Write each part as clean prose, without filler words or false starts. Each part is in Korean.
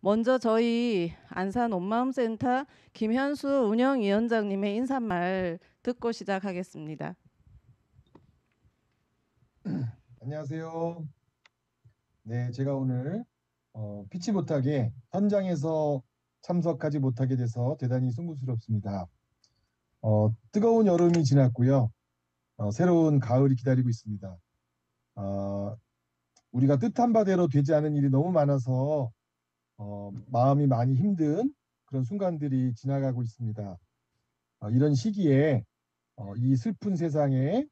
먼저 저희 안산 온마음센터 김현수 운영위원장님의 인사말 듣고 시작하겠습니다. 안녕하세요. 네, 제가 오늘 피치 못하게 현장에서 참석하지 못하게 돼서 대단히 송구스럽습니다. 뜨거운 여름이 지났고요. 새로운 가을이 기다리고 있습니다. 어, 우리가 뜻한 바대로 되지 않은 일이 너무 많아서 마음이 많이 힘든 그런 순간들이 지나가고 있습니다. 이런 시기에 이 슬픈 세상에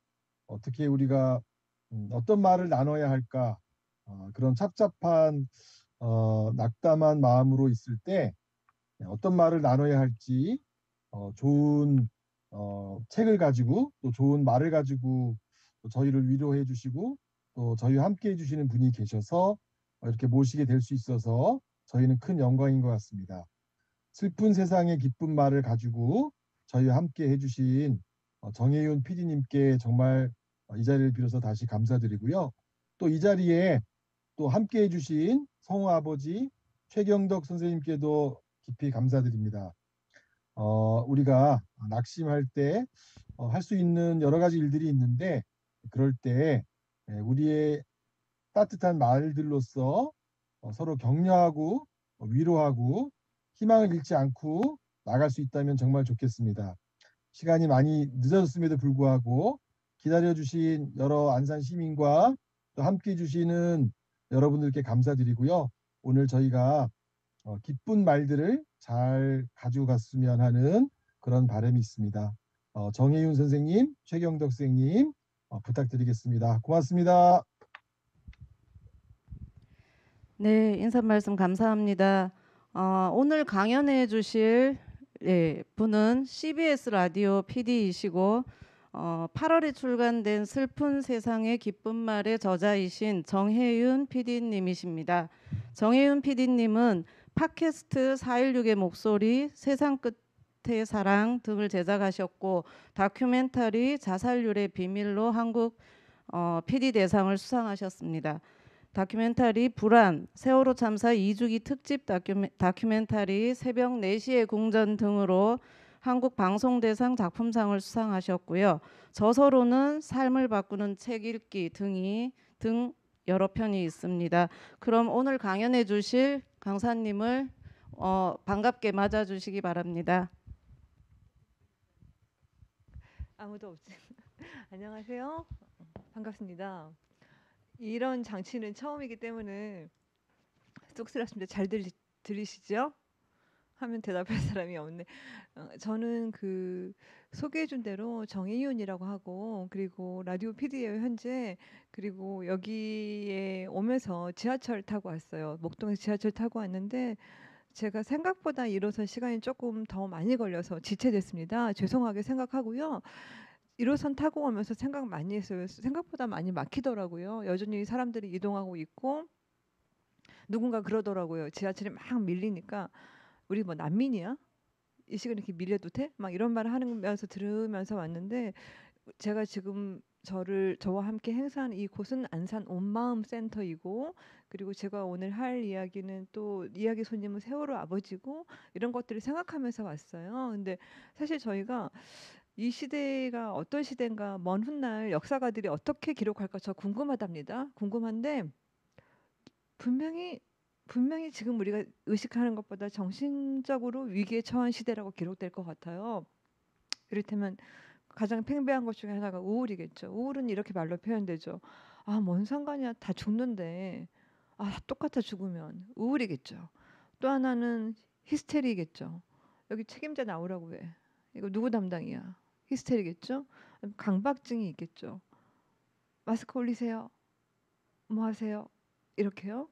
어떻게 우리가 어떤 말을 나눠야 할까 그런 착잡한 낙담한 마음으로 있을 때 어떤 말을 나눠야 할지 좋은 책을 가지고 또 좋은 말을 가지고 또 저희를 위로해 주시고 또 저희와 함께 해주시는 분이 계셔서 이렇게 모시게 될 수 있어서 저희는 큰 영광인 것 같습니다. 슬픈 세상의 기쁜 말을 가지고 저희와 함께 해주신 정혜윤 PD님께 정말 이 자리를 빌어서 다시 감사드리고요. 또 이 자리에 또 함께 해주신 성우 아버지 최경덕 선생님께도 깊이 감사드립니다. 우리가 낙심할 때 할 수 있는 여러 가지 일들이 있는데 그럴 때 우리의 따뜻한 말들로서 서로 격려하고 위로하고 희망을 잃지 않고 나갈 수 있다면 정말 좋겠습니다. 시간이 많이 늦어졌음에도 불구하고 기다려주신 여러 안산 시민과 또 함께 해주시는 여러분들께 감사드리고요. 오늘 저희가 기쁜 말들을 잘 가지고 갔으면 하는 그런 바람이 있습니다. 정혜윤 선생님, 최경덕 선생님 부탁드리겠습니다. 고맙습니다. 네, 인사 말씀 감사합니다. 오늘 강연해 주실 분은 CBS 라디오 PD이시고 8월에 출간된 슬픈 세상의 기쁜 말의 저자이신 정혜윤 PD님이십니다. 정혜윤 PD님은 팟캐스트 416의 목소리, 세상 끝의 사랑 등을 제작하셨고 다큐멘터리 자살률의 비밀로 한국 PD 대상을 수상하셨습니다. 다큐멘터리 불안, 세월호 참사 2주기 특집 다큐멘터리 새벽 4시의 궁전 등으로 한국 방송대상 작품상을 수상하셨고요. 저서로는 삶을 바꾸는 책 읽기 등 여러 편이 있습니다. 그럼 오늘 강연해 주실 강사님을 반갑게 맞아 주시기 바랍니다. 아무도 없지. 안녕하세요. 반갑습니다. 이런 장치는 처음이기 때문에 쑥스럽습니다. 잘 들리시죠? 하면 대답할 사람이 없네. 저는 그 소개해준 대로 정혜윤이라고 하고 그리고 라디오 PD예요 현재. 그리고 여기에 오면서 지하철 타고 왔어요. 목동에서 지하철 타고 왔는데 제가 생각보다 1호선 시간이 조금 더 많이 걸려서 지체됐습니다. 죄송하게 생각하고요. 1호선 타고 오면서 생각 많이 했어요. 생각보다 많이 막히더라고요. 여전히 사람들이 이동하고 있고 누군가 그러더라고요. 지하철이 막 밀리니까 우리 뭐 난민이야? 이 시간에 이렇게 밀려도 돼? 막 이런 말을 하면서 들으면서 왔는데 제가 지금 저와 함께 행사하는 이곳은 안산 온마음 센터이고 그리고 제가 오늘 할 이야기는 또 이야기 손님은 세월호 아버지고 이런 것들을 생각하면서 왔어요. 근데 사실 저희가 이 시대가 어떤 시대인가 먼 훗날 역사가들이 어떻게 기록할까 저 궁금하답니다. 궁금한데 분명히 지금 우리가 의식하는 것보다 정신적으로 위기에 처한 시대라고 기록될 것 같아요. 이를테면 가장 팽배한 것 중에 하나가 우울이겠죠. 우울은 이렇게 말로 표현되죠. 아, 뭔 상관이야. 다 죽는데. 아, 똑같아 죽으면. 우울이겠죠. 또 하나는 히스테리겠죠. 여기 책임자 나오라고 해. 이거 누구 담당이야? 히스테리겠죠. 강박증이 있겠죠. 마스크 올리세요. 뭐 하세요? 이렇게요.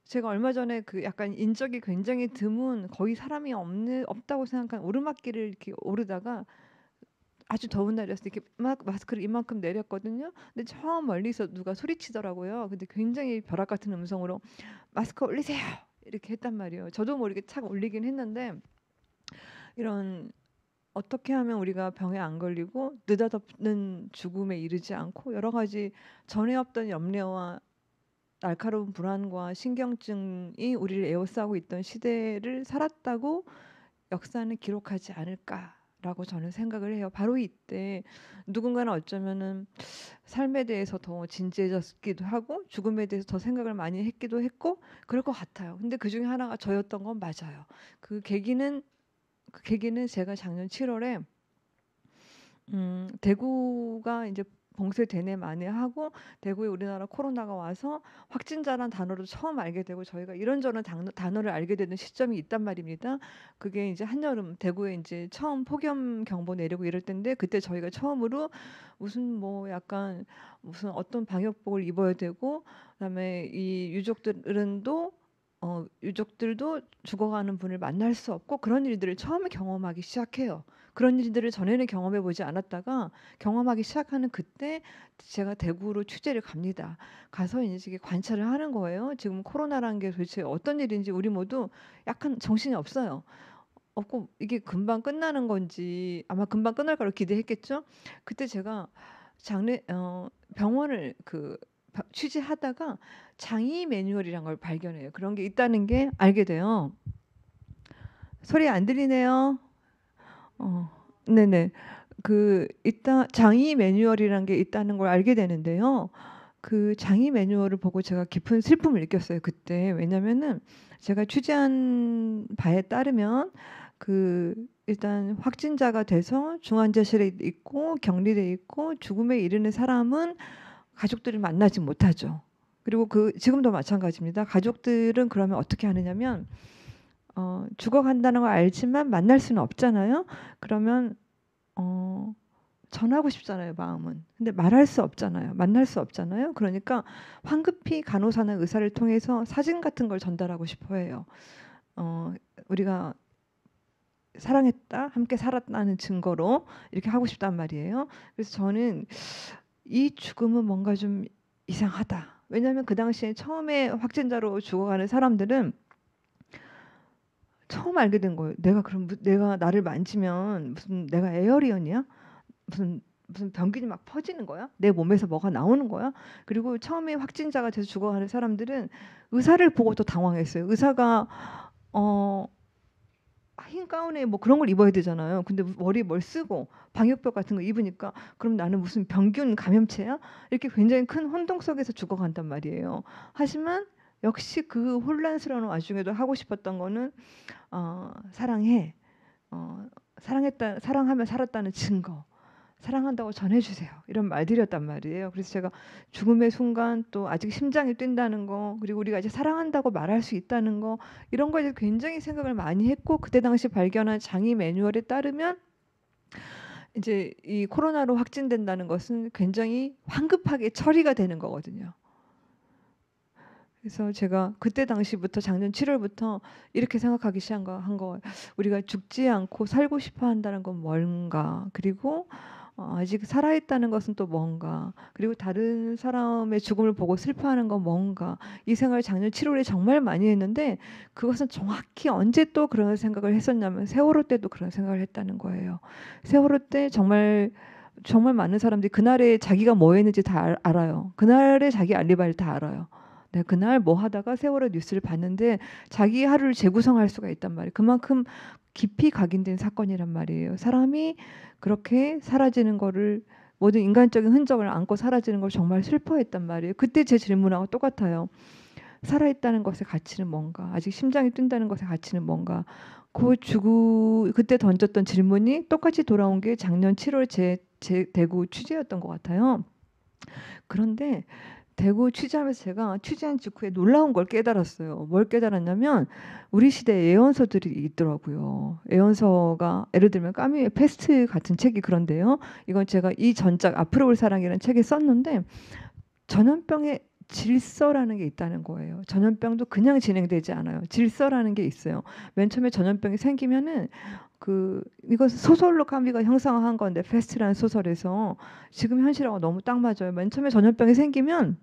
제가 얼마 전에 그 약간 인적이 굉장히 드문 거의 사람이 없다고 생각한 오르막길을 이렇게 오르다가 아주 더운 날이었어요. 이렇게 막 마스크를 이만큼 내렸거든요. 근데 저 멀리서 누가 소리치더라고요. 근데 굉장히 벼락 같은 음성으로 마스크 올리세요. 이렇게 했단 말이에요. 저도 모르게 착 올리긴 했는데 이런 어떻게 하면 우리가 병에 안 걸리고 느닷없는 죽음에 이르지 않고 여러 가지 전에 없던 염려와 날카로운 불안과 신경증이 우리를 에워싸고 있던 시대를 살았다고 역사는 기록하지 않을까라고 저는 생각을 해요. 바로 이때 누군가는 어쩌면은 삶에 대해서 더 진지해졌기도 하고 죽음에 대해서 더 생각을 많이 했기도 했고 그럴 것 같아요. 근데 그 중에 하나가 저였던 건 맞아요. 그 계기는 제가 작년 7월에 대구가 이제 봉쇄 되네 마네 하고 대구에 우리나라 코로나가 와서 확진자란 단어를 처음 알게 되고 저희가 이런저런 단어를 알게 되는 시점이 있단 말입니다. 그게 이제 한여름 대구에 이제 처음 폭염 경보 내리고 이럴 때인데 그때 저희가 처음으로 무슨 뭐 약간 무슨 어떤 방역복을 입어야 되고 그다음에 이 유족들도 죽어가는 분을 만날 수 없고 그런 일들을 처음에 경험하기 시작해요. 그런 일들을 전에는 경험해 보지 않았다가 경험하기 시작하는 그때 제가 대구로 취재를 갑니다. 가서 이제 이게 관찰을 하는 거예요. 지금 코로나라는 게 도대체 어떤 일인지 우리 모두 약간 정신이 없어요. 없고 이게 금방 끝나는 건지 아마 금방 끝날 거라고 기대했겠죠. 그때 제가 병원을 취재하다가 장이 매뉴얼이란 걸 발견해요. 그런 게 있다는 게 알게 돼요. 소리 안 들리네요. 네네. 장이 매뉴얼이란 게 있다는 걸 알게 되는데요. 그 장이 매뉴얼을 보고 제가 깊은 슬픔을 느꼈어요. 그때 왜냐면은 제가 취재한 바에 따르면 일단 확진자가 돼서 중환자실에 있고 격리돼 있고 죽음에 이르는 사람은 가족들을 만나지 못하죠. 그리고 지금도 마찬가지입니다. 가족들은 그러면 어떻게 하느냐면 죽어간다는 걸 알지만 만날 수는 없잖아요. 그러면 전하고 싶잖아요, 마음은. 근데 말할 수 없잖아요. 만날 수 없잖아요. 그러니까 황급히 간호사나 의사를 통해서 사진 같은 걸 전달하고 싶어 해요. 우리가 사랑했다, 함께 살았다는 증거로 이렇게 하고 싶단 말이에요. 그래서 저는 이 죽음은 뭔가 좀 이상하다. 왜냐하면 그 당시에 처음에 확진자로 죽어가는 사람들은 처음 알게 된 거예요. 내가 나를 만지면 무슨 내가 에어리언이야? 무슨 병균이 막 퍼지는 거야? 내 몸에서 뭐가 나오는 거야? 그리고 처음에 확진자가 돼서 죽어가는 사람들은 의사를 보고 또 당황했어요. 의사가 흰 가운에 뭐 그런 걸 입어야 되잖아요. 근데 머리에 뭘 쓰고 방역복 같은 거 입으니까 그럼 나는 무슨 병균 감염체야? 이렇게 굉장히 큰 혼동 속에서 죽어간단 말이에요. 하지만 역시 그 혼란스러운 와중에도 하고 싶었던 거는 사랑해, 사랑하며 살았다는 증거, 사랑한다고 전해주세요. 이런 말들이었단 말이에요. 그래서 제가 죽음의 순간 또 아직 심장이 뛴다는 거 그리고 우리가 이제 사랑한다고 말할 수 있다는 거 이런 거에 굉장히 생각을 많이 했고 그때 당시 발견한 장의 매뉴얼에 따르면 이제 이 코로나로 확진된다는 것은 굉장히 황급하게 처리가 되는 거거든요. 그래서 제가 그때 당시부터 작년 7월부터 이렇게 생각하기 시작한 거 우리가 죽지 않고 살고 싶어 한다는 건 뭔가 그리고 아직 살아있다는 것은 또 뭔가 그리고 다른 사람의 죽음을 보고 슬퍼하는 건 뭔가 이 생각을 작년 7월에 정말 많이 했는데 그것은 정확히 언제 또 그런 생각을 했었냐면 세월호 때도 그런 생각을 했다는 거예요. 세월호 때 정말 많은 사람들이 그날에 자기가 뭐 했는지 다 알아요. 그날에 자기 알리바이를 다 알아요. 네, 그날 뭐 하다가 세월호 뉴스를 봤는데 자기 하루를 재구성할 수가 있단 말이에요. 그만큼 깊이 각인된 사건이란 말이에요. 사람이 그렇게 사라지는 거를 모든 인간적인 흔적을 안고 사라지는 걸 정말 슬퍼했단 말이에요. 그때 제 질문하고 똑같아요. 살아있다는 것의 가치는 뭔가? 아직 심장이 뛴다는 것의 가치는 뭔가? 그때 던졌던 질문이 똑같이 돌아온 게 작년 7월 제 대구 취재였던 것 같아요. 그런데 대구 취재하면서 제가 취재한 직후에 놀라운 걸 깨달았어요. 뭘 깨달았냐면 우리 시대에 예언서들이 있더라고요. 예언서가 예를 들면 까미의 패스트 같은 책이 그런데요. 이건 제가 이 전작 앞으로 올 사랑이라는 책에 썼는데 전염병의 질서라는 게 있다는 거예요. 전염병도 그냥 진행되지 않아요. 질서라는 게 있어요. 맨 처음에 전염병이 생기면은 이건 소설로 까미가 형상화한 건데 패스트라는 소설에서 지금 현실하고 너무 딱 맞아요. 맨 처음에 전염병이 생기면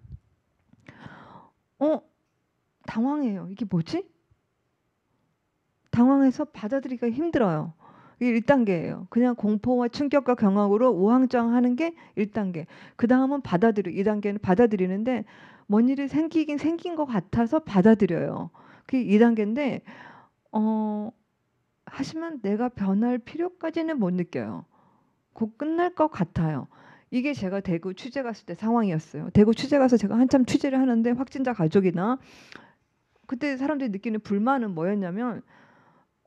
당황해요. 이게 뭐지? 당황해서 받아들이기가 힘들어요. 이게 1단계예요. 그냥 공포와 충격과 경악으로 우왕좌왕하는 게 1단계. 그 다음은 2단계는 받아들이는데 뭔 일이 생기긴 생긴 것 같아서 받아들여요. 그게 2단계인데 하지만 내가 변할 필요까지는 못 느껴요. 곧 끝날 것 같아요. 이게 제가 대구 취재 갔을 때 상황이었어요. 대구 취재 가서 제가 한참 취재를 하는데 확진자 가족이나 그때 사람들이 느끼는 불만은 뭐였냐면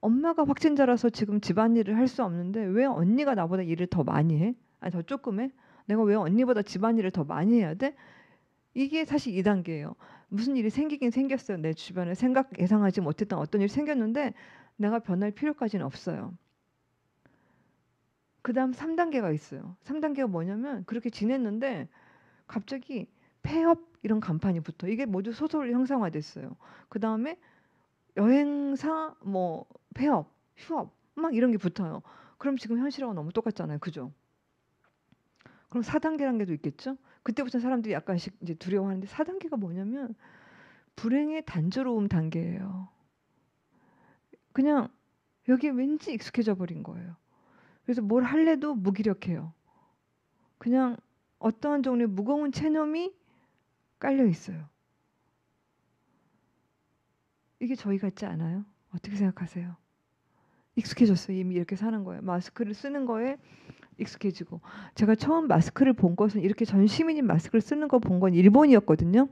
엄마가 확진자라서 지금 집안일을 할 수 없는데 왜 언니가 나보다 일을 더 많이 해? 아니 더 조금 해? 내가 왜 언니보다 집안일을 더 많이 해야 돼? 이게 사실 2단계예요. 무슨 일이 생기긴 생겼어요. 내 주변에 예상하지 못했던 어떤 일이 생겼는데 내가 변할 필요까지는 없어요. 그 다음 3단계가 있어요. 3단계가 뭐냐면 그렇게 지냈는데 갑자기 폐업 이런 간판이 붙어. 이게 모두 소설 형상화됐어요. 그 다음에 여행사 뭐 폐업, 휴업 막 이런 게 붙어요. 그럼 지금 현실하고 너무 똑같잖아요. 그죠? 그럼 4단계라는 게 있겠죠? 그때부터 사람들이 약간씩 이제 두려워하는데 4단계가 뭐냐면 불행의 단조로움 단계예요. 그냥 여기에 왠지 익숙해져 버린 거예요. 그래서 뭘 할래도 무기력해요. 그냥 어떠한 종류의 무거운 체념이 깔려 있어요. 이게 저희 같지 않아요? 어떻게 생각하세요? 익숙해졌어요. 이미 이렇게 사는 거예요. 마스크를 쓰는 거에 익숙해지고. 제가 처음 마스크를 본 것은 이렇게 전 시민이 마스크를 쓰는 거 본 건 일본이었거든요.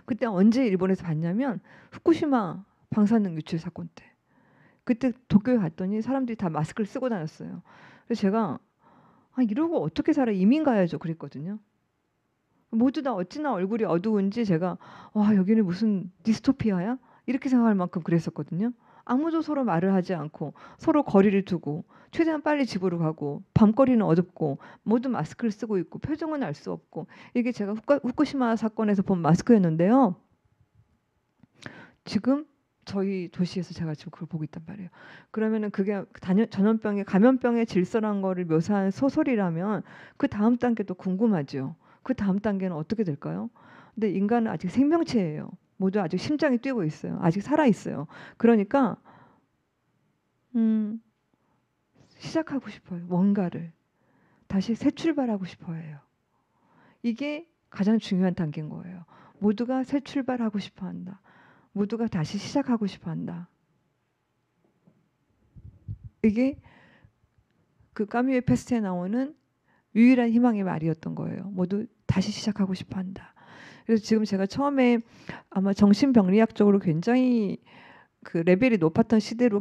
그때 언제 일본에서 봤냐면 후쿠시마 방사능 유출 사건 때. 그때 도쿄에 갔더니 사람들이 다 마스크를 쓰고 다녔어요. 그래서 제가 이러고 어떻게 살아? 이민 가야죠. 그랬거든요. 모두 다 어찌나 얼굴이 어두운지 제가 와 여기는 무슨 디스토피아야? 이렇게 생각할 만큼 그랬었거든요. 아무도 서로 말을 하지 않고 서로 거리를 두고 최대한 빨리 집으로 가고 밤거리는 어둡고 모두 마스크를 쓰고 있고 표정은 알 수 없고 이게 제가 후쿠시마 사건에서 본 마스크였는데요. 지금 저희 도시에서 제가 지금 그걸 보고 있단 말이에요. 그러면은 그게 전염병의 감염병의 질서란 거를 묘사한 소설이라면 그 다음 단계도 궁금하죠. 그 다음 단계는 어떻게 될까요? 근데 인간은 아직 생명체예요. 모두 아직 심장이 뛰고 있어요. 아직 살아 있어요. 그러니까 시작하고 싶어요. 뭔가를 다시 새 출발하고 싶어 해요. 이게 가장 중요한 단계인 거예요. 모두가 새 출발하고 싶어 한다. 모두가 다시 시작하고 싶어 한다. 이게 그 까뮈의 페스트에 나오는 유일한 희망의 말이었던 거예요. 모두 다시 시작하고 싶어 한다. 그래서 지금 제가 처음에 아마 정신병리학적으로 굉장히 그 레벨이 높았던 시대로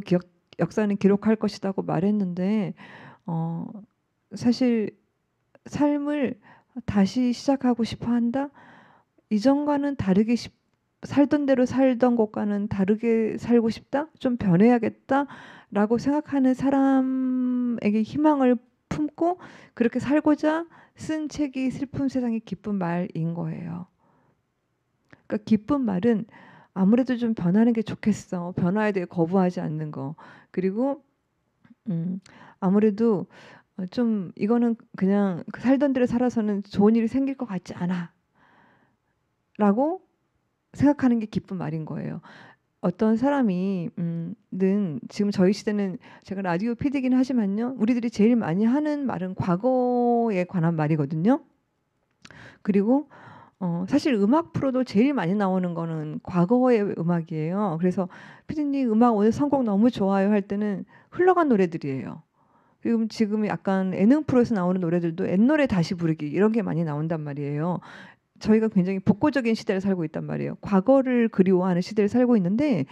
역사는 기록할 것이라고 말했는데 사실 삶을 다시 시작하고 싶어 한다. 이전과는 다르게 살던 대로 살던 것과는 다르게 살고 싶다. 좀 변해야겠다라고 생각하는 사람에게 희망을 품고 그렇게 살고자 쓴 책이 슬픈 세상의 기쁜 말인 거예요. 그러니까 기쁜 말은 아무래도 좀 변하는 게 좋겠어. 변화에 대해 거부하지 않는 거. 그리고 아무래도 좀 이거는 그냥 살던 대로 살아서는 좋은 일이 생길 것 같지 않아. 라고 생각하는 게 기쁜 말인 거예요. 어떤 사람이 는 지금 저희 시대는 제가 라디오 PD이긴 하지만요. 우리들이 제일 많이 하는 말은 과거에 관한 말이거든요. 그리고 사실 음악 프로도 제일 많이 나오는 거는 과거의 음악이에요. 그래서 피디님 음악 오늘 선곡 너무 좋아요 할 때는 흘러간 노래들이에요. 그리고 지금 약간 예능 프로에서 나오는 노래들도 옛노래 다시 부르기 이런 게 많이 나온단 말이에요. 저희가 굉장히 복고적인 시대를 살고 있단 말이에요. 과거를 그리워하는 시대를 살고 있는데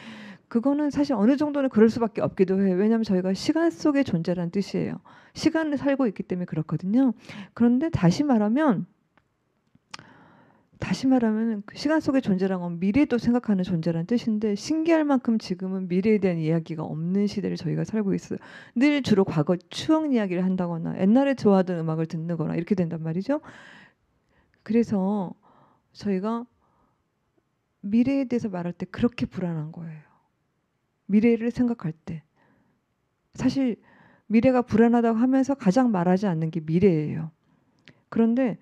그거는 사실 어느 정도는 그럴 수밖에 없기도 해요. 왜냐하면 저희가 시간 속의 존재라는 뜻이에요. 시간을 살고 있기 때문에 그렇거든요. 그런데 다시 말하면 그 시간 속의 존재란 건 미래도 생각하는 존재라는 뜻인데 신기할 만큼 지금은 미래에 대한 이야기가 없는 시대를 저희가 살고 있어요. 늘 주로 과거 추억 이야기를 한다거나 옛날에 좋아하던 음악을 듣는 거나 이렇게 된단 말이죠. 그래서 저희가 미래에 대해서 말할 때 그렇게 불안한 거예요. 미래를 생각할 때. 사실 미래가 불안하다고 하면서 가장 말하지 않는 게 미래예요. 그런데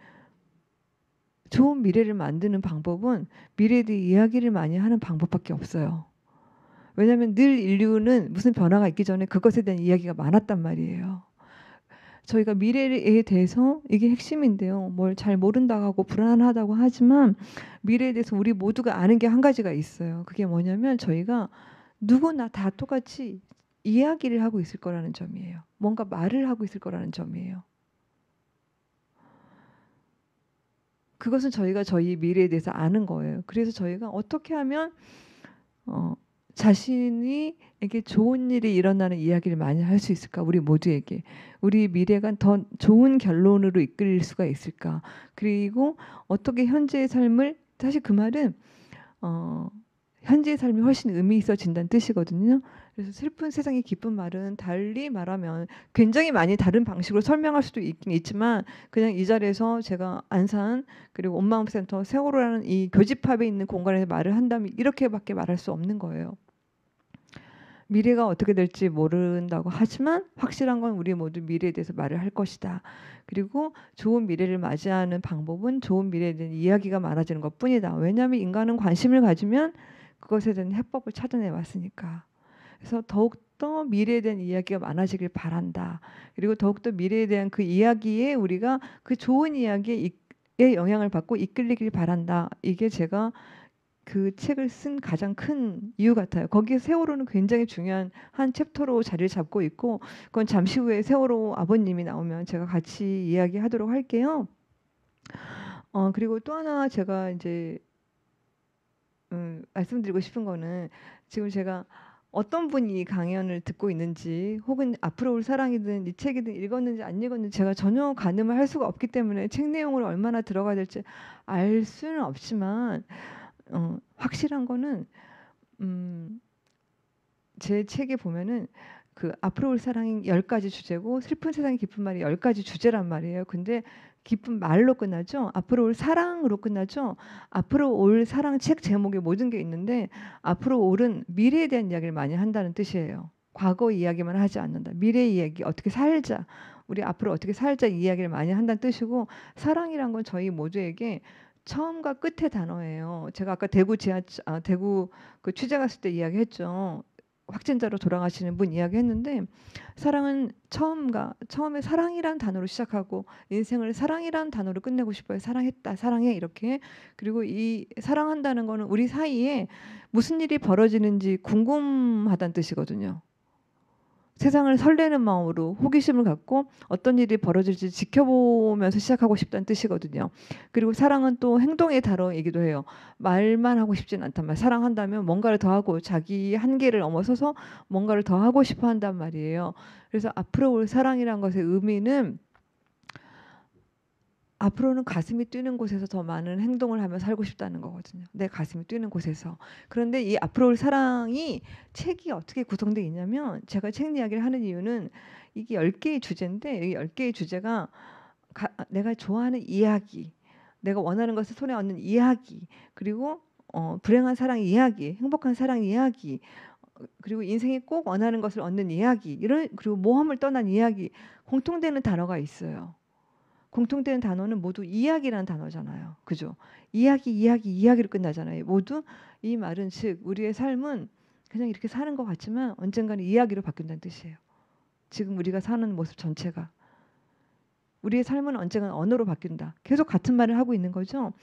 좋은 미래를 만드는 방법은 미래에 대해 이야기를 많이 하는 방법밖에 없어요. 왜냐하면 늘 인류는 무슨 변화가 있기 전에 그것에 대한 이야기가 많았단 말이에요. 저희가 미래에 대해서 이게 핵심인데요. 뭘 잘 모른다고 하고 불안하다고 하지만 미래에 대해서 우리 모두가 아는 게 한 가지가 있어요. 그게 뭐냐면 저희가 누구나 다 똑같이 이야기를 하고 있을 거라는 점이에요. 뭔가 말을 하고 있을 거라는 점이에요. 그것은 저희가 저희 미래에 대해서 아는 거예요. 그래서 저희가 어떻게 하면 자신이에게 좋은 일이 일어나는 이야기를 많이 할 수 있을까? 우리 모두에게. 우리 미래가 더 좋은 결론으로 이끌릴 수가 있을까? 그리고 어떻게 현재의 삶을, 사실 그 말은 현재의 삶이 훨씬 의미 있어진다는 뜻이거든요. 그래서 슬픈 세상이 기쁜 말은 달리 말하면 굉장히 많이 다른 방식으로 설명할 수도 있긴 있지만 그냥 이 자리에서 제가 안산 그리고 온마음센터 세월호라는 이 교집합에 있는 공간에서 말을 한다면 이렇게밖에 말할 수 없는 거예요. 미래가 어떻게 될지 모른다고 하지만 확실한 건 우리 모두 미래에 대해서 말을 할 것이다. 그리고 좋은 미래를 맞이하는 방법은 좋은 미래에 대한 이야기가 많아지는 것뿐이다. 왜냐하면 인간은 관심을 가지면 그것에 대한 해법을 찾아내 왔으니까. 그래서 더욱더 미래에 대한 이야기가 많아지길 바란다. 그리고 더욱더 미래에 대한 그 이야기에 우리가 그 좋은 이야기에 영향을 받고 이끌리길 바란다. 이게 제가 그 책을 쓴 가장 큰 이유 같아요. 거기에 세월호는 굉장히 중요한 한 챕터로 자리를 잡고 있고 그건 잠시 후에 세월호 아버님이 나오면 제가 같이 이야기하도록 할게요. 그리고 또 하나 제가 이제 말씀드리고 싶은 거는 지금 제가 어떤 분이 이 강연을 듣고 있는지 혹은 앞으로 올 사랑이든 이 책이든 읽었는지 안 읽었는지 제가 전혀 가늠을 할 수가 없기 때문에 책 내용을 얼마나 들어가야 될지 알 수는 없지만 확실한 거는 제 책에 보면은 그 앞으로 올 사랑이 10가지 주제고 슬픈 세상이 기쁜 말이 10가지 주제란 말이에요. 근데 기쁜 말로 끝나죠. 앞으로 올 사랑으로 끝나죠. 앞으로 올 사랑 책 제목에 모든 게 있는데 앞으로 올은 미래에 대한 이야기를 많이 한다는 뜻이에요. 과거 이야기만 하지 않는다. 미래 이야기 어떻게 살자. 우리 앞으로 어떻게 살자 이야기를 많이 한다는 뜻이고 사랑이란 건 저희 모두에게 처음과 끝의 단어예요. 제가 아까 대구 그 취재 갔을 때 이야기했죠. 확진자로 돌아가시는 분 이야기했는데 사랑은 처음에 사랑이란 단어로 시작하고 인생을 사랑이란 단어로 끝내고 싶어요. 사랑했다, 사랑해 이렇게. 그리고 이 사랑한다는 거는 우리 사이에 무슨 일이 벌어지는지 궁금하다는 뜻이거든요. 세상을 설레는 마음으로 호기심을 갖고 어떤 일이 벌어질지 지켜보면서 시작하고 싶다는 뜻이거든요. 그리고 사랑은 또 행동의 단어이기도 해요. 말만 하고 싶진 않단 말이에요. 사랑한다면 뭔가를 더 하고 자기 한계를 넘어서서 뭔가를 더 하고 싶어 한단 말이에요. 그래서 앞으로 올 사랑이란 것의 의미는 앞으로는 가슴이 뛰는 곳에서 더 많은 행동을 하며 살고 싶다는 거거든요. 내 가슴이 뛰는 곳에서. 그런데 이 앞으로 올 사랑이 책이 어떻게 구성되어 있냐면 제가 책 이야기를 하는 이유는 이게 10개의 주제인데 이 10개의 주제가 내가 좋아하는 이야기, 내가 원하는 것을 손에 얻는 이야기, 그리고 불행한 사랑 이야기, 행복한 사랑 이야기, 그리고 인생이 꼭 원하는 것을 얻는 이야기, 그리고 모험을 떠난 이야기, 공통되는 단어가 있어요. 공통되는 단어는 모두 이야기라는 단어잖아요. 그죠? 이야기로 끝나잖아요. 모두 이 말은 즉 우리의 삶은 그냥 이렇게 사는 것 같지만 언젠가는 이야기로 바뀐다는 뜻이에요. 지금 우리가 사는 모습 전체가. 우리의 삶은 언젠가는 언어로 바뀐다. 계속 같은 말을 하고 있는 거죠.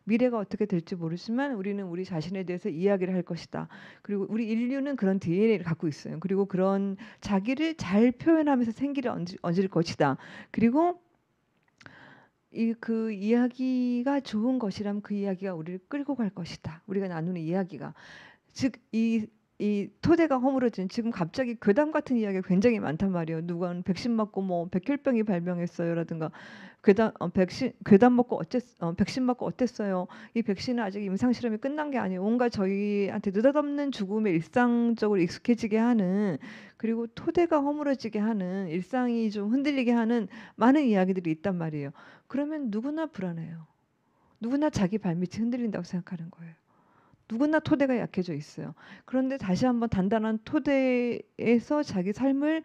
미래가 어떻게 될지 모르지만 우리는 우리 자신에 대해서 이야기를 할 것이다. 그리고 우리 인류는 그런 DNA를 갖고 있어요. 그리고 그런 자기를 잘 표현하면서 생기를 얻을 것이다. 그리고 그 이야기가 좋은 것이라면 그 이야기가 우리를 끌고 갈 것이다. 우리가 나누는 이야기가. 즉 이 토대가 허물어진 지금 갑자기 괴담 같은 이야기가 굉장히 많단 말이에요. 누구는 백신 맞고 뭐 백혈병이 발병했어요라든가 괴담 먹고 백신 맞고 어땠어요? 이 백신은 아직 임상 실험이 끝난 게 아니에요. 온갖 저희한테 느닷없는 죽음에 일상적으로 익숙해지게 하는 그리고 토대가 허물어지게 하는 일상이 좀 흔들리게 하는 많은 이야기들이 있단 말이에요. 그러면 누구나 불안해요. 누구나 자기 발밑이 흔들린다고 생각하는 거예요. 누구나 토대가 약해져 있어요. 그런데 다시 한번 단단한 토대에서 자기 삶을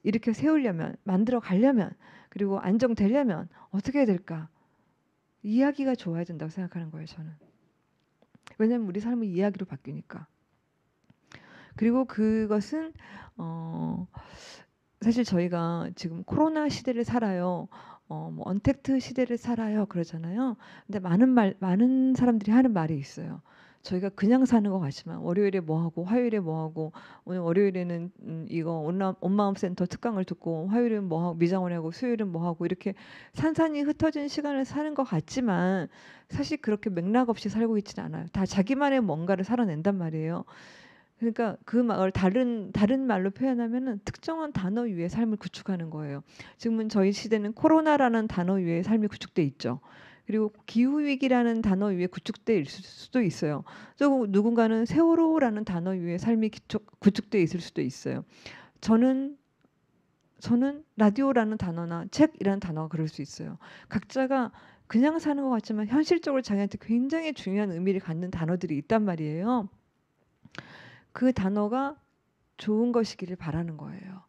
이렇게 세우려면, 만들어 가려면, 그리고 안정되려면 어떻게 해야 될까? 이야기가 좋아야 된다고 생각하는 거예요, 저는. 왜냐하면 우리 삶은 이야기로 바뀌니까. 그리고 그것은 사실 저희가 지금 코로나 시대를 살아요. 뭐 언택트 시대를 살아요. 그러잖아요. 근데 많은 사람들이 하는 말이 있어요. 저희가 그냥 사는 것 같지만 월요일에 뭐 하고 화요일에 뭐 하고 오늘 월요일에는 이거 온마음 센터 특강을 듣고 화요일은 뭐 하고 미장원에 하고 수요일은 뭐 하고 이렇게 산산이 흩어진 시간을 사는 것 같지만 사실 그렇게 맥락 없이 살고 있지는 않아요. 다 자기만의 뭔가를 살아낸단 말이에요. 그러니까 그 말을 다른 말로 표현하면은 특정한 단어 위에 삶을 구축하는 거예요. 지금은 저희 시대는 코로나라는 단어 위에 삶이 구축돼 있죠. 그리고 기후 위기라는 단어 위에 구축돼 있을 수도 있어요. 또 누군가는 세월호라는 단어 위에 삶이 구축돼 있을 수도 있어요. 저는 라디오라는 단어나 책이라는 단어가 그럴 수 있어요. 각자가 그냥 사는 것 같지만 현실적으로 자기한테 굉장히 중요한 의미를 갖는 단어들이 있단 말이에요. 그 단어가 좋은 것이기를 바라는 거예요.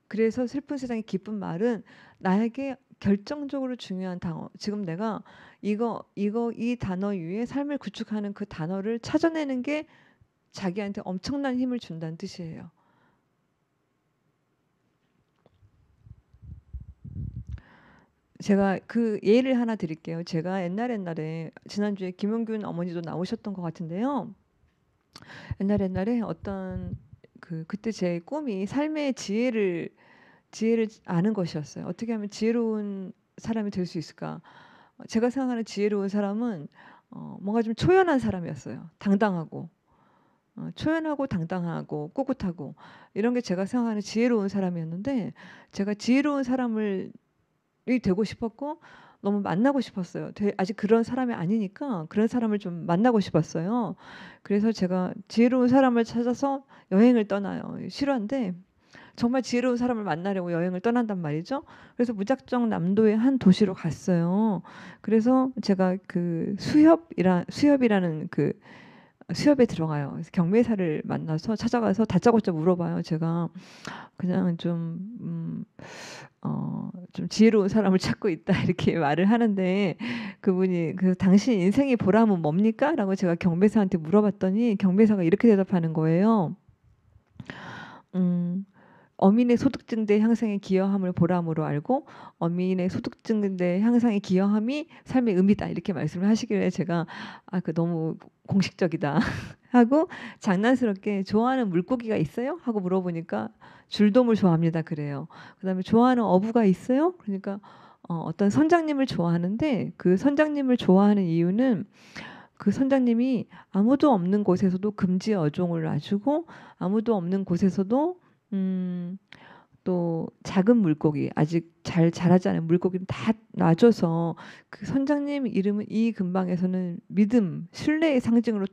그래서 슬픈 세상의 기쁜 말은 나에게 결정적으로 중요한 단어. 지금 내가 이 단어 위에 삶을 구축하는 그 단어를 찾아내는 게 자기한테 엄청난 힘을 준다는 뜻이에요. 제가 그 예를 하나 드릴게요. 제가 옛날에 지난주에 김용균 어머니도 나오셨던 것 같은데요. 옛날에 어떤 그때 제 꿈이 삶의 지혜를 아는 것이었어요. 어떻게 하면 지혜로운 사람이 될 수 있을까? 제가 생각하는 지혜로운 사람은 뭔가 좀 초연한 사람이었어요. 당당하고 초연하고 당당하고 꿋꿋하고 이런 게 제가 생각하는 지혜로운 사람이었는데 제가 지혜로운 사람을 이 되고 싶었고 너무 만나고 싶었어요. 아직 그런 사람이 아니니까 그런 사람을 좀 만나고 싶었어요. 그래서 제가 지혜로운 사람을 찾아서 여행을 떠나요. 실화인데 정말 지혜로운 사람을 만나려고 여행을 떠난단 말이죠. 그래서 무작정 남도의 한 도시로 갔어요. 그래서 제가 그 수협이라는 그 수협에 들어가요. 그래서 경매사를 만나서 찾아가서 다짜고짜 물어봐요. 제가 그냥 좀 지혜로운 사람을 찾고 있다 이렇게 말을 하는데 그분이 당신 인생의 보람은 뭡니까? 라고 제가 경매사한테 물어봤더니 경매사가 이렇게 대답하는 거예요. 음, 어민의 소득증대 향상에 기여함을 보람으로 알고 어민의 소득증대 향상에 기여함이 삶의 의미다 이렇게 말씀을 하시길래 제가 그 너무 공식적이다 하고 장난스럽게 좋아하는 물고기가 있어요? 하고 물어보니까 줄돔을 좋아합니다 그래요. 그다음에 좋아하는 어부가 있어요? 그러니까 어떤 선장님을 좋아하는데 그 선장님을 좋아하는 이유는 그 선장님이 아무도 없는 곳에서도 금지 어종을 놔주고 아무도 없는 곳에서도 또 작은 물고기 아직 잘 자라지 않은 물고기를 다 놔줘서 그 선장님 이름은 이 근방에서는 믿음, 신뢰의 상징으로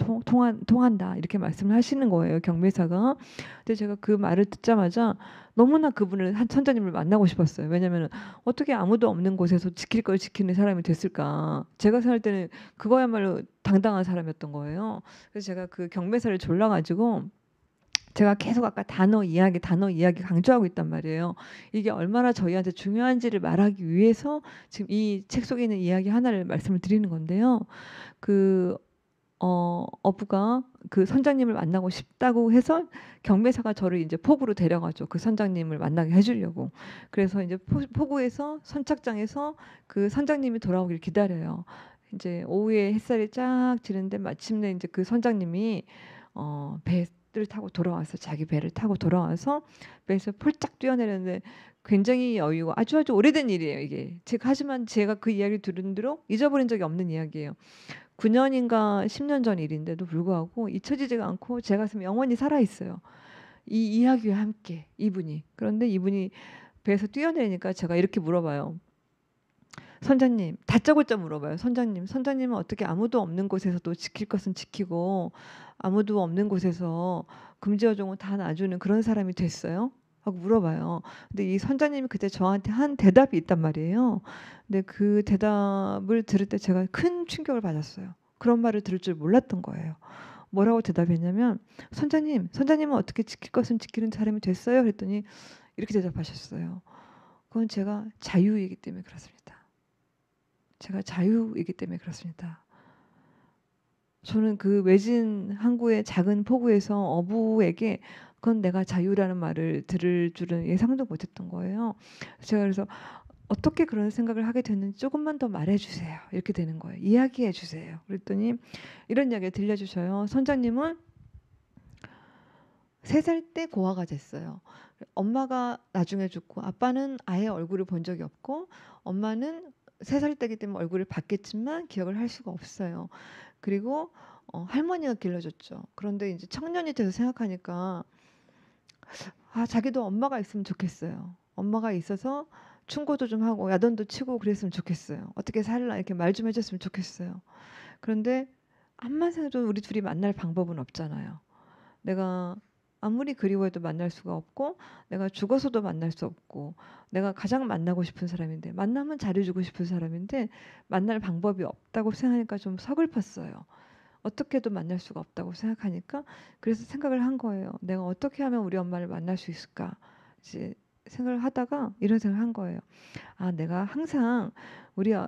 통한다 이렇게 말씀을 하시는 거예요 경매사가. 근데 제가 그 말을 듣자마자 너무나 그분을 한 선장님을 만나고 싶었어요. 왜냐하면 어떻게 아무도 없는 곳에서 지킬 걸 지키는 사람이 됐을까. 제가 생각할 때는 그거야말로 당당한 사람이었던 거예요. 그래서 제가 그 경매사를 졸라가지고 제가 계속 아까 단어 이야기 강조하고 있단 말이에요. 이게 얼마나 저희한테 중요한지를 말하기 위해서 지금 이 책 속에 있는 이야기 하나를 말씀을 드리는 건데요. 어부가 그 선장님을 만나고 싶다고 해서 경매사가 저를 이제 포구로 데려가죠. 그 선장님을 만나게 해주려고. 그래서 이제 포구에서 선착장에서 그 선장님이 돌아오길 기다려요. 이제 오후에 햇살이 쫙 지는데 마침내 이제 그 선장님이 배를 타고 돌아와서 자기 배를 타고 돌아와서 배에서 폴짝 뛰어내렸는데 굉장히 여유고 아주 오래된 일이에요 이게. 하지만 제가 그 이야기를 들은 뒤로 잊어버린 적이 없는 이야기예요. 9년인가 10년 전 일인데도 불구하고 잊혀지지가 않고 제 가슴에 영원히 살아 있어요. 이 이야기와 함께 이분이. 그런데 이분이 배에서 뛰어내리니까 제가 이렇게 물어봐요. 선장님, 다짜고짜 물어봐요. 선장님은 어떻게 아무도 없는 곳에서도 지킬 것은 지키고 아무도 없는 곳에서 금지어종을 다 놔주는 그런 사람이 됐어요? 하고 물어봐요. 근데 이 선장님이 그때 저한테 한 대답이 있단 말이에요. 근데 그 대답을 들을 때 제가 큰 충격을 받았어요. 그런 말을 들을 줄 몰랐던 거예요. 뭐라고 대답했냐면 선장님은 어떻게 지킬 것은 지키는 사람이 됐어요? 그랬더니 이렇게 대답하셨어요. 그건 제가 자유이기 때문에 그렇습니다. 제가 자유이기 때문에 그렇습니다. 저는 그 외진 항구의 작은 포구에서 어부에게 그건 내가 자유라는 말을 들을 줄은 예상도 못했던 거예요. 제가 그래서 어떻게 그런 생각을 하게 됐는지 조금만 더 말해주세요. 이렇게 되는 거예요. 이야기해 주세요. 그랬더니 이런 이야기를 들려주셔요. 선장님은 3살 때 고아가 됐어요. 엄마가 나중에 죽고 아빠는 아예 얼굴을 본 적이 없고 엄마는 3살 때기 때문에 얼굴을 봤겠지만 기억을 할 수가 없어요. 그리고 할머니가 길러줬죠. 그런데 이제 청년이 돼서 생각하니까 자기도 엄마가 있으면 좋겠어요. 엄마가 있어서 충고도 좀 하고 야단도 치고 그랬으면 좋겠어요. 어떻게 살라 이렇게 말 좀 해줬으면 좋겠어요. 그런데 암만 생각해도 우리 둘이 만날 방법은 없잖아요. 내가 아무리 그리워해도 만날 수가 없고 내가 죽어서도 만날 수 없고 내가 가장 만나고 싶은 사람인데 만나면 잘해주고 싶은 사람인데 만날 방법이 없다고 생각하니까 좀 서글펐어요. 어떻게 해도 만날 수가 없다고 생각하니까 그래서 생각을 한 거예요. 내가 어떻게 하면 우리 엄마를 만날 수 있을까 이제 생각을 하다가 이런 생각을 한 거예요. 내가 항상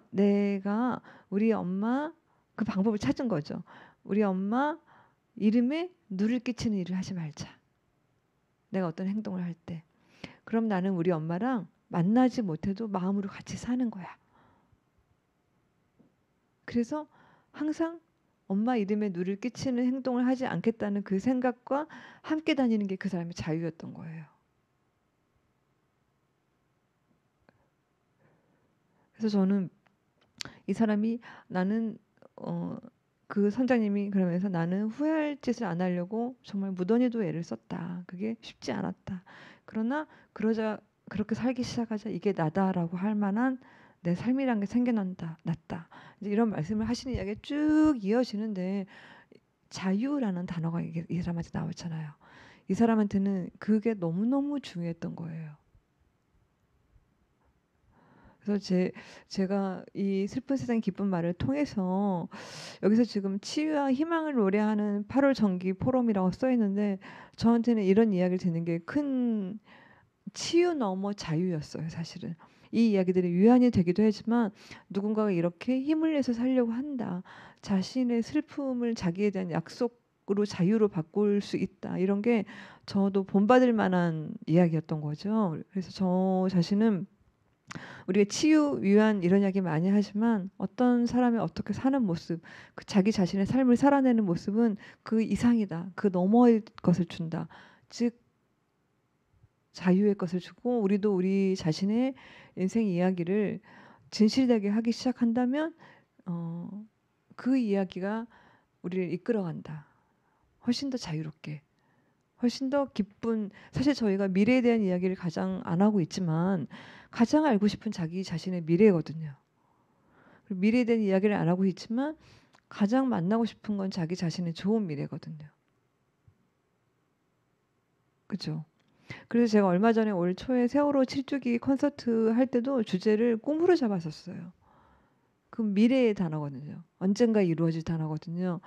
내가 우리 엄마 그 방법을 찾은 거죠. 우리 엄마 이름에 누를 끼치는 일을 하지 말자. 내가 어떤 행동을 할 때. 그럼 나는 우리 엄마랑 만나지 못해도 마음으로 같이 사는 거야. 그래서 항상 엄마 이름에 누를 끼치는 행동을 하지 않겠다는 그 생각과 함께 다니는 게 그 사람의 자유였던 거예요. 그래서 저는 이 사람이 나는 그 선장님이 그러면서 나는 후회할 짓을 안 하려고 정말 무던히도 애를 썼다. 그게 쉽지 않았다. 그러나 그렇게 살기 시작하자 이게 나다라고 할 만한 내 삶이란 게 생겨난다. 낫다. 이제 이런 말씀을 하시는 이야기가 쭉 이어지는데 자유라는 단어가 이 사람한테 나왔잖아요. 이 사람한테는 그게 너무너무 중요했던 거예요. 그래서 제가 이 슬픈 세상 기쁜 말을 통해서 여기서 지금 치유와 희망을 노래하는 8월 정기 포럼이라고 써 있는데 저한테는 이런 이야기를 듣는 게 큰 치유 넘어 자유였어요. 사실은 이 이야기들이 위안이 되기도 하지만 누군가가 이렇게 힘을 내서 살려고 한다. 자신의 슬픔을 자기에 대한 약속으로 자유로 바꿀 수 있다. 이런 게 저도 본받을 만한 이야기였던 거죠. 그래서 저 자신은 우리가 치유, 위안 이런 이야기 많이 하지만 어떤 사람이 어떻게 사는 모습, 그 자기 자신의 삶을 살아내는 모습은 그 이상이다. 그 너머의 것을 준다. 즉 자유의 것을 주고 우리도 우리 자신의 인생 이야기를 진실되게 하기 시작한다면 그 이야기가 우리를 이끌어간다. 훨씬 더 자유롭게. 훨씬 더 기쁜 사실 저희가 미래에 대한 이야기를 가장 안 하고 있지만 가장 알고 싶은 자기 자신의 미래거든요. 미래에 대한 이야기를 안 하고 있지만 가장 만나고 싶은 건 자기 자신의 좋은 미래거든요. 그죠? 그래서 제가 얼마 전에 올 초에 세월호 7주기 콘서트 할 때도 주제를 꿈으로 잡았었어요. 그 미래의 단어거든요. 언젠가 이루어질 단어거든요.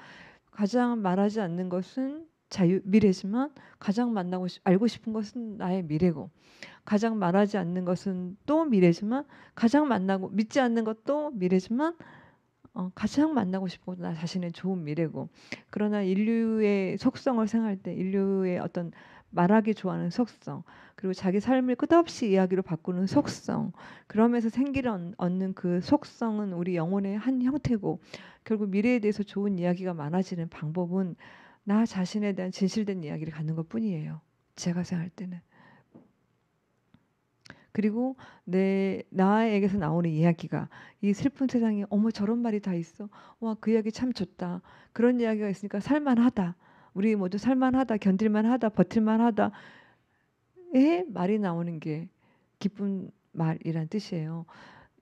가장 말하지 않는 것은 미래지만 가장 알고 싶은 것은 나의 미래고 가장 말하지 않는 것은 또 미래지만 가장 믿지 않는 것도 미래지만 가장 만나고 싶은 것도 나 자신의 좋은 미래고 그러나 인류의 속성을 생각할 때 인류의 어떤 말하기 좋아하는 속성 그리고 자기 삶을 끝없이 이야기로 바꾸는 속성 그러면서 생기를 얻는 그 속성은 우리 영혼의 한 형태고 결국 미래에 대해서 좋은 이야기가 많아지는 방법은 나 자신에 대한 진실된 이야기를 갖는 것뿐이에요. 제가 생각할 때는. 그리고 나에게서 나오는 이야기가 이 슬픈 세상에 어머 저런 말이 다 있어. 와 그 이야기 참 좋다. 그런 이야기가 있으니까 살만하다. 우리 모두 살만하다. 견딜만하다. 버틸만하다. 의 말이 나오는 게 기쁜 말이란 뜻이에요.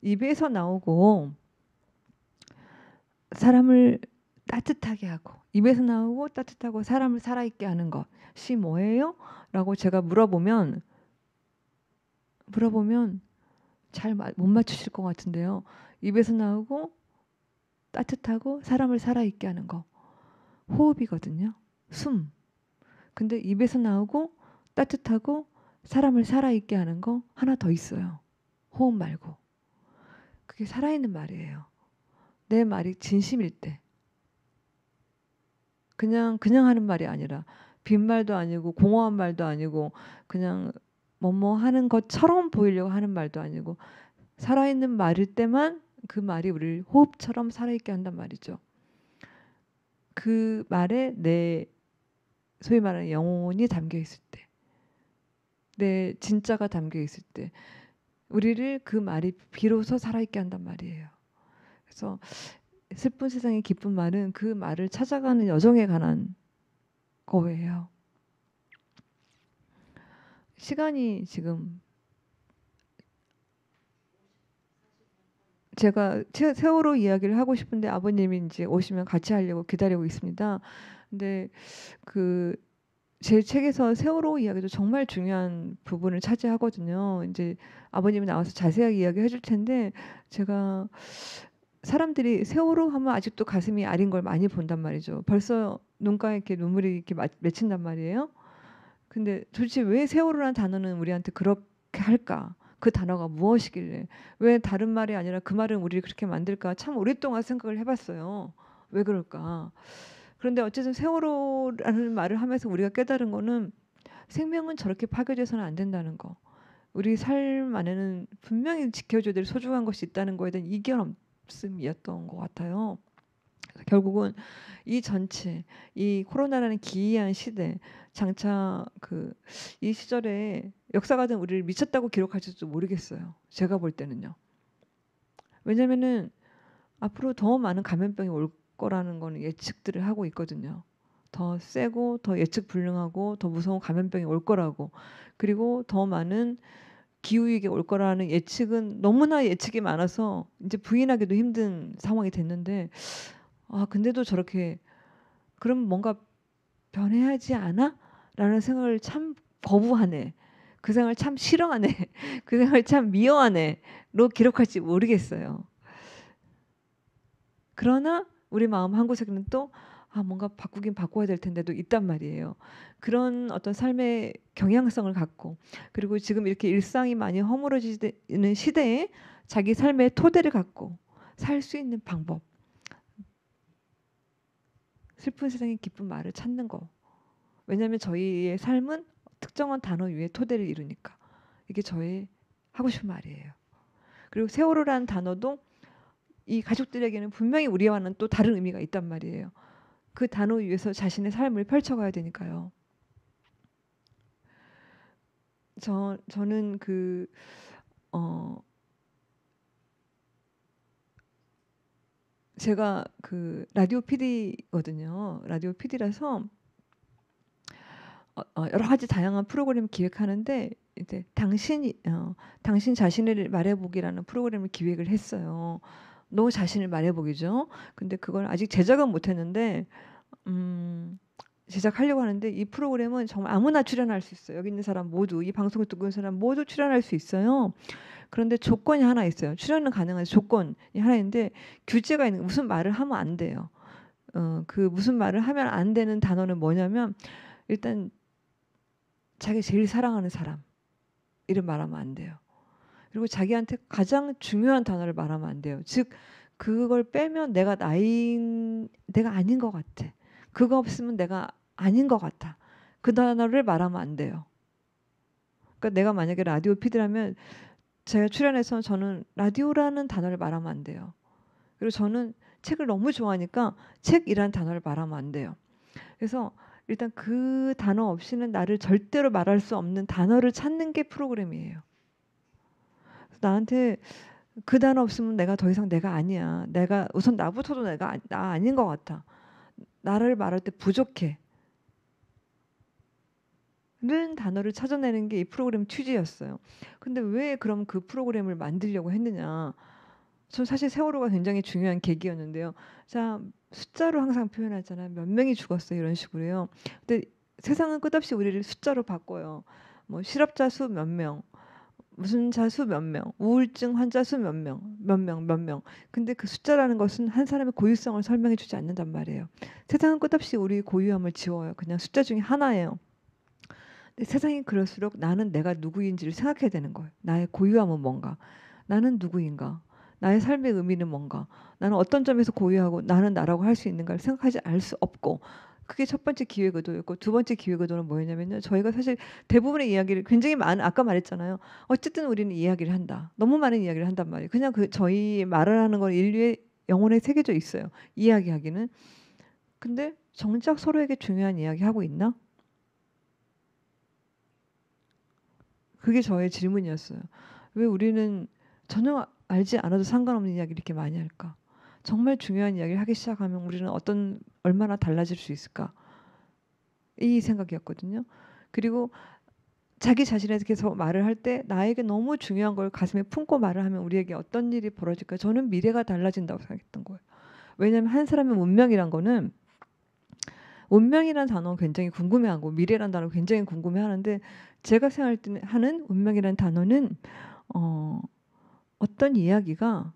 입에서 나오고 사람을 따뜻하게 하고 입에서 나오고 따뜻하고 사람을 살아있게 하는 것이 뭐예요? 라고 제가 물어보면 잘 못 맞추실 것 같은데요. 입에서 나오고 따뜻하고 사람을 살아있게 하는 거. 호흡이거든요. 숨. 근데 입에서 나오고 따뜻하고 사람을 살아있게 하는 거 하나 더 있어요. 호흡 말고. 그게 살아있는 말이에요. 내 말이 진심일 때. 그냥 하는 말이 아니라 빈말도 아니고 공허한 말도 아니고 그냥 뭐뭐 하는 것처럼 보이려고 하는 말도 아니고 살아있는 말일 때만 그 말이 우리를 호흡처럼 살아있게 한단 말이죠. 그 말에 내 소위 말하는 영혼이 담겨 있을 때, 내 진짜가 담겨 있을 때 우리를 그 말이 비로소 살아있게 한단 말이에요. 그래서 슬픈 세상의 기쁜 말은 그 말을 찾아가는 여정에 관한 거예요. 시간이 지금 제가 세월호 이야기를 하고 싶은데 아버님이 이제 오시면 같이 하려고 기다리고 있습니다. 근데 그 제 책에서 세월호 이야기도 정말 중요한 부분을 차지하거든요. 이제 아버님이 나와서 자세하게 이야기해 줄 텐데 제가 사람들이 세월호 하면 아직도 가슴이 아린 걸 많이 본단 말이죠. 벌써 눈가에 이렇게 눈물이 이렇게 맺힌단 말이에요. 근데 도대체 왜 세월호라는 단어는 우리한테 그렇게 할까? 그 단어가 무엇이길래 왜 다른 말이 아니라 그 말은 우리를 그렇게 만들까? 참 오랫동안 생각을 해봤어요. 왜 그럴까? 그런데 어쨌든 세월호라는 말을 하면서 우리가 깨달은 거는 생명은 저렇게 파괴돼서는 안 된다는 거. 우리 삶 안에는 분명히 지켜줘야 될 소중한 것이 있다는 거에 대한 이견없음이었던 것 같아요. 결국은 이 전체, 이 코로나라는 기이한 시대, 장차 이 시절에 역사가든 우리를 미쳤다고 기록할지도 모르겠어요. 제가 볼 때는요. 왜냐면은 앞으로 더 많은 감염병이 올 거라는 거는 예측들을 하고 있거든요. 더 세고 더 예측 불능하고 더 무서운 감염병이 올 거라고. 그리고 더 많은 기후위기가 올 거라는 예측은 너무나 예측이 많아서 이제 부인하기도 힘든 상황이 됐는데 근데도 저렇게 그럼 뭔가 변해야지 않아? 라는 생각을 참 거부하네. 그 생각을 참 싫어하네. 그 생각을 참 미워하네.로 기록할지 모르겠어요. 그러나 우리 마음 한구석에는 또 뭔가 바꾸긴 바꿔야 될 텐데도 있단 말이에요. 그런 어떤 삶의 경향성을 갖고 그리고 지금 이렇게 일상이 많이 허물어지는 시대에 자기 삶의 토대를 갖고 살 수 있는 방법. 슬픈 세상의 기쁜 말을 찾는 거. 왜냐하면 저희의 삶은 특정한 단어 위에 토대를 이루니까. 이게 저의 하고 싶은 말이에요. 그리고 세월호라는 단어도 이 가족들에게는 분명히 우리와는 또 다른 의미가 있단 말이에요. 그 단어 위에서 자신의 삶을 펼쳐가야 되니까요. 저는 제가 라디오 PD거든요. 라디오 PD라서 여러 가지 다양한 프로그램을 기획하는데 이제 당신 자신을 말해보기라는 프로그램을 기획을 했어요. 너 자신을 말해보기죠. 근데 그걸 아직 제작은 못했는데 제작하려고 하는데 이 프로그램은 정말 아무나 출연할 수 있어요. 여기 있는 사람 모두 이 방송을 듣고 있는 사람 모두 출연할 수 있어요. 그런데 조건이 하나 있어요. 출연은 가능한 조건이 하나 있는데 규제가 있는 무슨 말을 하면 안 돼요. 그 무슨 말을 하면 안 되는 단어는 뭐냐면 일단 자기 제일 사랑하는 사람 이름 말하면 안 돼요. 그리고 자기한테 가장 중요한 단어를 말하면 안 돼요. 즉 그걸 빼면 내가 아닌 것 같아. 그거 없으면 내가 아닌 것 같아. 그 단어를 말하면 안 돼요. 그러니까 내가 만약에 라디오 PD라면 제가 출연해서 저는 라디오라는 단어를 말하면 안 돼요. 그리고 저는 책을 너무 좋아하니까 책이라는 단어를 말하면 안 돼요. 그래서 일단 그 단어 없이는 나를 절대로 말할 수 없는 단어를 찾는 게 프로그램이에요. 나한테 그 단어 없으면 내가 더 이상 내가 아니야. 내가 우선 나부터도 나 아닌 것 같아. 나를 말할 때 부족해. 는 단어를 찾아내는 게 이 프로그램 취지였어요. 근데 왜 그럼 그 프로그램을 만들려고 했느냐. 전 사실 세월호가 굉장히 중요한 계기였는데요. 자, 숫자로 항상 표현하잖아요. 몇 명이 죽었어요. 이런 식으로요. 근데 세상은 끝없이 우리를 숫자로 바꿔요. 뭐 실업자 수 몇 명, 무슨 자 수 몇 명, 우울증 환자 수 몇 명, 몇 명. 근데 그 숫자라는 것은 한 사람의 고유성을 설명해 주지 않는단 말이에요. 세상은 끝없이 우리 고유함을 지워요. 그냥 숫자 중에 하나예요. 근데 세상이 그럴수록 나는 내가 누구인지를 생각해야 되는 거예요. 나의 고유함은 뭔가? 나는 누구인가? 나의 삶의 의미는 뭔가? 나는 어떤 점에서 고유하고 나는 나라고 할 수 있는가를 생각하지 알 수 없고 그게 첫 번째 기획 의도였고 두 번째 기획 의도는 뭐였냐면요. 저희가 사실 대부분의 이야기를 굉장히 아까 말했잖아요. 어쨌든 우리는 이야기를 한다. 너무 많은 이야기를 한단 말이에요. 그냥 저희 말을 하는 건 인류의 영혼에 새겨져 있어요. 이야기하기는. 근데 정작 서로에게 중요한 이야기 하고 있나? 그게 저의 질문이었어요. 왜 우리는 전혀 알지 않아도 상관없는 이야기를 이렇게 많이 할까? 정말 중요한 이야기를 하기 시작하면 우리는 얼마나 달라질 수 있을까? 이 생각이었거든요. 그리고 자기 자신에 대해서 말을 할 때 나에게 너무 중요한 걸 가슴에 품고 말을 하면 우리에게 어떤 일이 벌어질까? 저는 미래가 달라진다고 생각했던 거예요. 왜냐하면 한 사람의 운명이란 거는 운명이라는 단어는 굉장히 궁금해하고 미래라는 단어 굉장히 궁금해하는데 제가 생각하는 운명이라는 단어는 어떤 이야기가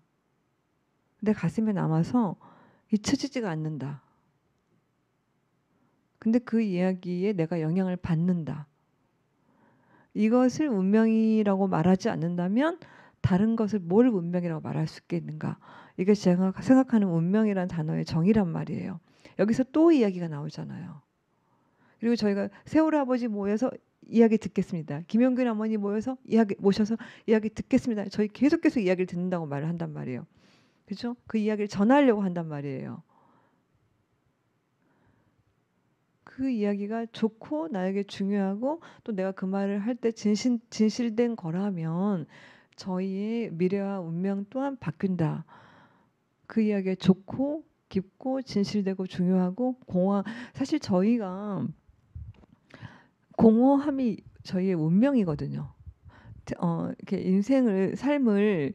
내 가슴에 남아서 잊혀지지가 않는다. 근데 그 이야기에 내가 영향을 받는다. 이것을 운명이라고 말하지 않는다면 다른 것을 뭘 운명이라고 말할 수 있겠는가. 이게 제가 생각하는 운명이라는 단어의 정의란 말이에요. 여기서 또 이야기가 나오잖아요. 그리고 저희가 세월호 아버지 모여서 이야기 듣겠습니다. 김용균 어머니 모셔서 이야기 듣겠습니다. 저희 계속 이야기를 듣는다고 말을 한단 말이에요. 그렇죠? 그 이야기를 전하려고 한단 말이에요. 그 이야기가 좋고 나에게 중요하고 또 내가 그 말을 할 때 진실된 거라면 저희의 미래와 운명 또한 바뀐다. 그 이야기가 좋고 깊고 진실되고 중요하고 사실 저희가 공허함이 저희의 운명이거든요. 이렇게 삶을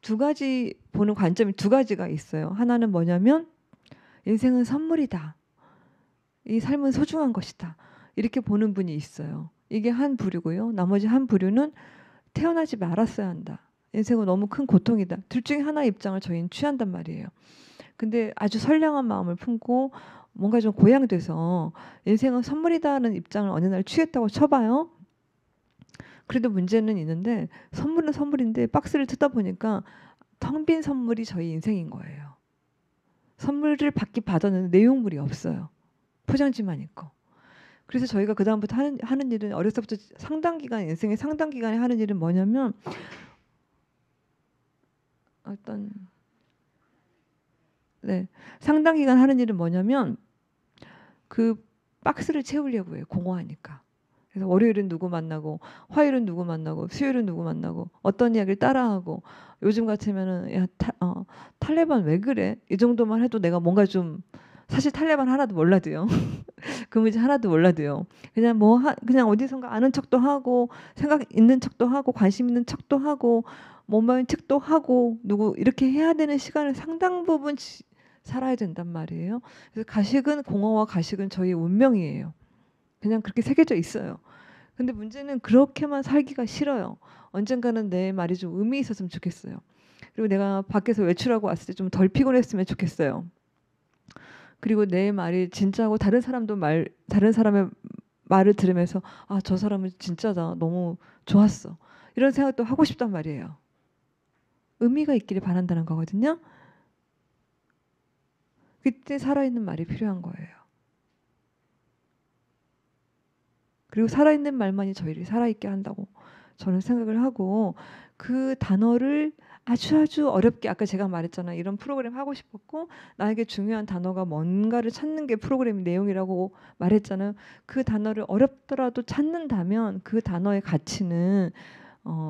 두 가지 보는 관점이 두 가지가 있어요. 하나는 뭐냐면 인생은 선물이다. 이 삶은 소중한 것이다. 이렇게 보는 분이 있어요. 이게 한 부류고요. 나머지 한 부류는 태어나지 말았어야 한다. 인생은 너무 큰 고통이다. 둘 중에 하나의 입장을 저희는 취한단 말이에요. 근데 아주 선량한 마음을 품고 뭔가 좀 고양돼서 인생은 선물이다는 입장을 어느 날 취했다고 쳐봐요. 그래도 문제는 있는데 선물은 선물인데 박스를 뜯다 보니까 텅 빈 선물이 저희 인생인 거예요. 선물을 받았는데 내용물이 없어요. 포장지만 있고. 그래서 저희가 그다음부터 하는 일은 어렸을 때부터 인생의 상당 기간에 하는 일은 뭐냐면 상당 기간 하는 일은 뭐냐면 그 박스를 채우려고 해요. 공허하니까. 그래서 월요일은 누구 만나고 화요일은 누구 만나고 수요일은 누구 만나고 어떤 이야기를 따라하고 요즘 같으면은 탈레반 왜 그래? 이 정도만 해도 내가 뭔가 좀 사실 탈레반 하나도 몰라도요. 그 문제 하나도 몰라도요. 그냥 어디선가 아는 척도 하고 생각 있는 척도 하고 관심 있는 척도 하고 뭐만 책도 하고 누구 이렇게 해야 되는 시간을 상당 부분 살아야 된단 말이에요. 그래서 가식은 공허와 가식은 저희의 운명이에요. 그냥 그렇게 새겨져 있어요. 근데 문제는 그렇게만 살기가 싫어요. 언젠가는 내 말이 좀 의미 있었으면 좋겠어요. 그리고 내가 밖에서 외출하고 왔을 때 좀 덜 피곤했으면 좋겠어요. 그리고 내 말이 진짜고 다른 사람의 말을 들으면서 저 사람은 진짜다. 너무 좋았어. 이런 생각도 하고 싶단 말이에요. 의미가 있기를 바란다는 거거든요. 그때 살아있는 말이 필요한 거예요. 그리고 살아있는 말만이 저희를 살아있게 한다고 저는 생각을 하고 그 단어를 아주 어렵게 아까 제가 말했잖아요. 이런 프로그램 하고 싶었고 나에게 중요한 단어가 뭔가를 찾는 게 프로그램 내용이라고 말했잖아요. 그 단어를 어렵더라도 찾는다면 그 단어의 가치는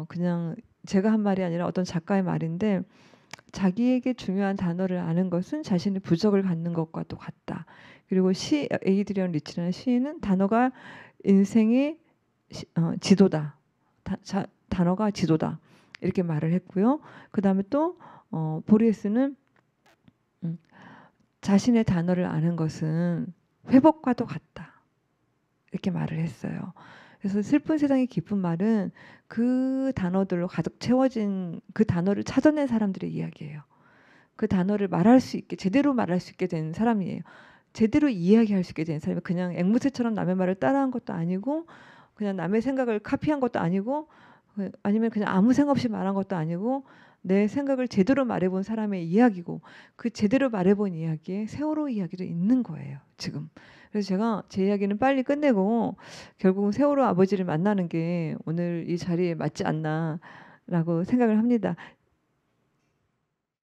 그냥 제가 한 말이 아니라 어떤 작가의 말인데 자기에게 중요한 단어를 아는 것은 자신의 부적을 갖는 것과 똑같다. 그리고 에이드리언 리치라는 시인은 단어가 인생의 지도다. 단어가 지도다. 이렇게 말을 했고요. 그 다음에 또 보리에스는 자신의 단어를 아는 것은 회복과도 같다. 이렇게 말을 했어요. 그래서 슬픈 세상의 깊은 말은 그 단어들로 가득 채워진 그 단어를 찾아낸 사람들의 이야기예요. 그 단어를 제대로 말할 수 있게 된 사람이에요. 제대로 이야기할 수 있게 된 사람이 그냥 앵무새처럼 남의 말을 따라한 것도 아니고 그냥 남의 생각을 카피한 것도 아니고 아니면 그냥 아무 생각 없이 말한 것도 아니고 내 생각을 제대로 말해본 사람의 이야기고 그 제대로 말해본 이야기에 세월호 이야기도 있는 거예요. 지금. 그래서 제가 제 이야기는 빨리 끝내고 결국은 세월호 아버지를 만나는 게 오늘 이 자리에 맞지 않나라고 생각을 합니다.